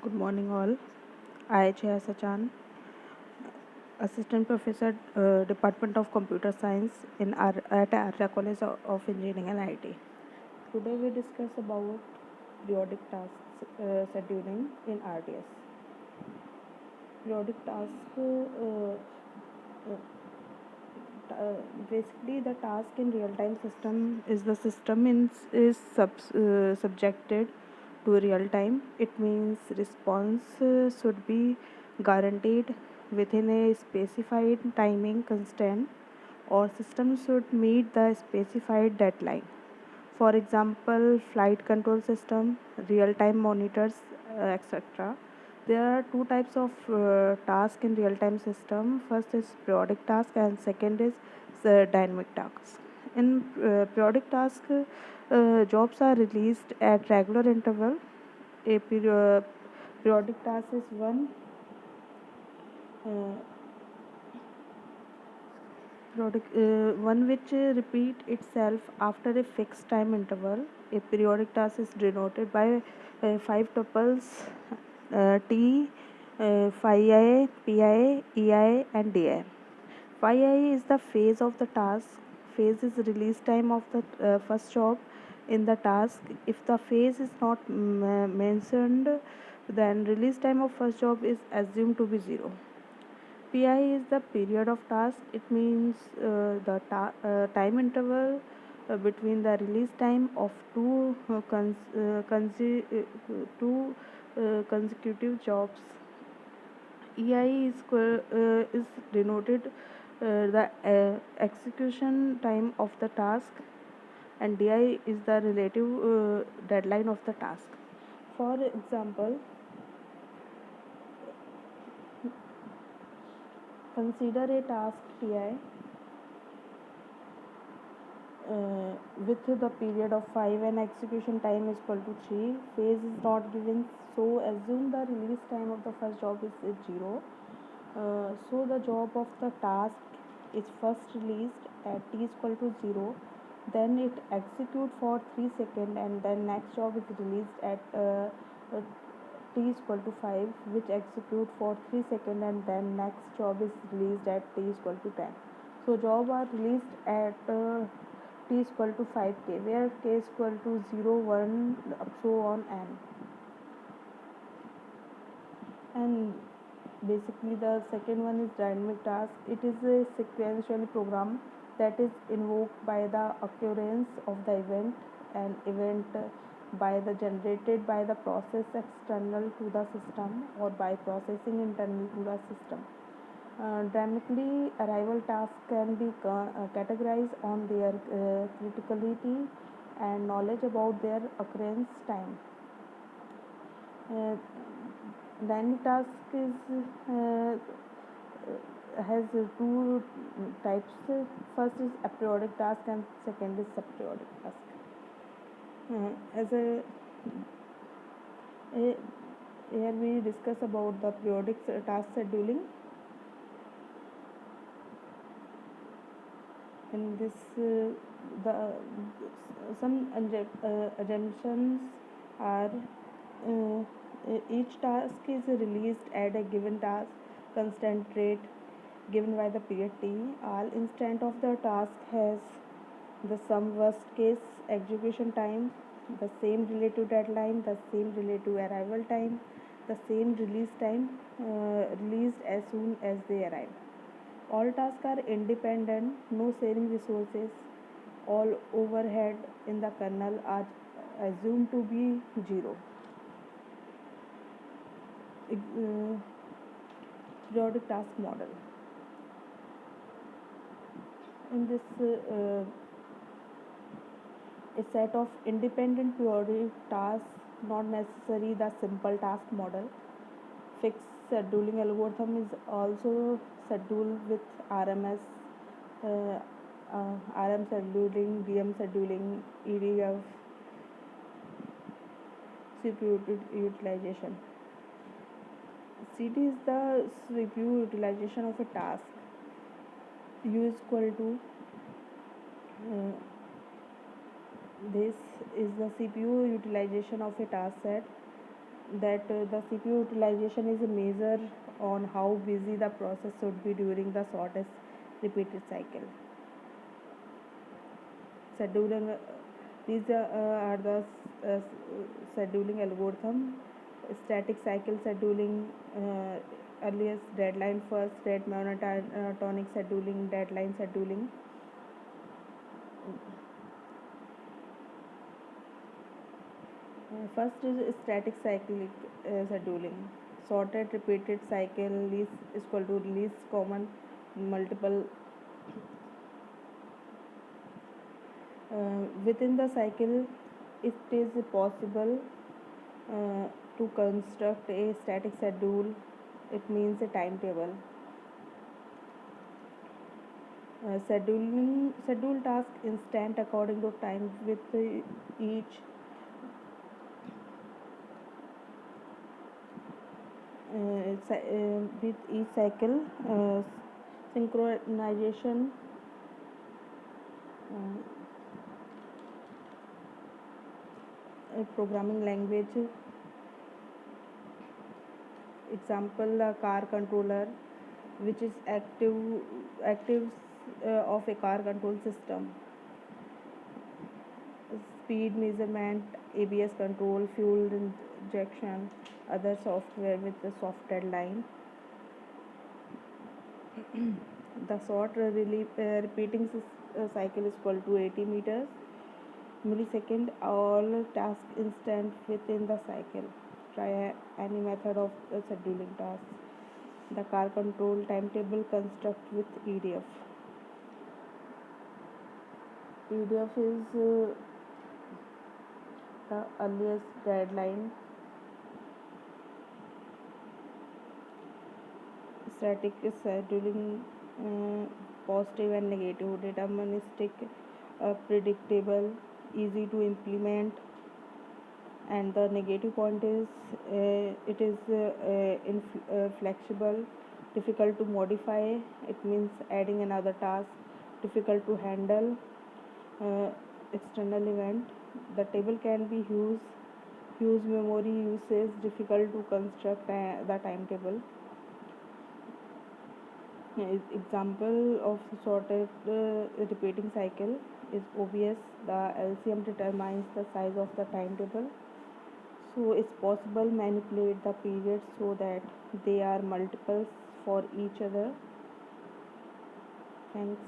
Good morning, all. I, Jaya Sachan, Assistant Professor, Department of Computer Science at Arya College of Engineering and IT. Today we discuss about periodic tasks scheduling in RDS. Periodic task, uh, basically the task in real-time system is the system subjected to real time. It means response should be guaranteed within a specified timing constant, or system should meet the specified deadline. For example, flight control system, real time monitors, etc. There are two types of task in real time system. First is periodic task and second is dynamic task. In periodic task, jobs are released at regular interval. A periodic task is uh, one which repeat itself after a fixed time interval. A periodic task is denoted by five tuples T, phi I, pi, ei, and di. Phi I is the phase of the task. Phase is release time of the first job in the task. If the phase is not mentioned, then release time of first job is assumed to be 0. PI is the period of task. It means time interval between the release time of two consecutive jobs. EI is denoted the execution time of the task, and DI is the relative deadline of the task. For example, consider a task TI uh, with the period of 5 and execution time is equal to 3. Phase is not given, so assume the release time of the first job is 0. So the job of the task is first released at t is equal to 0, then it execute for 3 seconds, and then next job is released at t is equal to 5, which execute for 3 seconds, and then next job is released at t is equal to 10. So job are released at t is equal to 5k, where k is equal to 0, 1, up so on n. And basically the second one is dynamic task. It is a sequential program that is invoked by the occurrence of the event, an event by the generated by the process external to the system or by processing internal to the system. Dynamically arrival tasks can be categorized on their criticality and knowledge about their occurrence time. uh, Dynamic task is has two types. First is aperiodic task and second is subperiodic task. As a here we discuss about the periodic task scheduling. In this, the some assumptions are each task is released at a given task constant rate given by the period t. All instant of the task has the sum worst case execution time, the same relative deadline, the same relative arrival time, the same release time, released as soon as they arrive. All tasks are independent, no sharing resources. All overhead in the kernel are assumed to be 0. Periodic task model. In this, a set of independent periodic tasks, not necessarily the simple task model. Fixed scheduling algorithm is also scheduled with RMS, uh, RM scheduling, DM scheduling, EDF, CPU utilization. CD is the CPU utilization of a task. U is equal to uh, this is the CPU utilization of a task set. that the CPU utilization is a measure on how busy the process should be during the shortest repeated cycle. Scheduling these are the scheduling algorithm. Static cycle scheduling, earliest deadline first, rate monotonic scheduling, deadline scheduling. First is static cyclic scheduling. Sorted repeated cycle least is equal to least common multiple. Within the cycle, it is possible to construct a static schedule. It means a timetable. Schedule task instant according to time with each with each cycle. Synchronization, programming language. Example, a car controller, which is actives of a car control system. Speed measurement, ABS control, fuel injection, other software with the soft deadline. The short repeating cycle is equal to 80 meters millisecond. All task instant within the cycle. Try any method of scheduling tasks. The car control timetable construct with EDF. EDF is the earliest deadline. Static scheduling, positive and negative, deterministic, predictable, easy to implement. And the negative point is it is inflexible, difficult to modify. It means adding another task, difficult to handle. uh, External event, the table can be huge memory usage, difficult to construct the timetable. Example of sorted repeating cycle is obvious. The LCM determines the size of the timetable, so it's possible manipulate the periods so that they are multiples for each other. Thanks.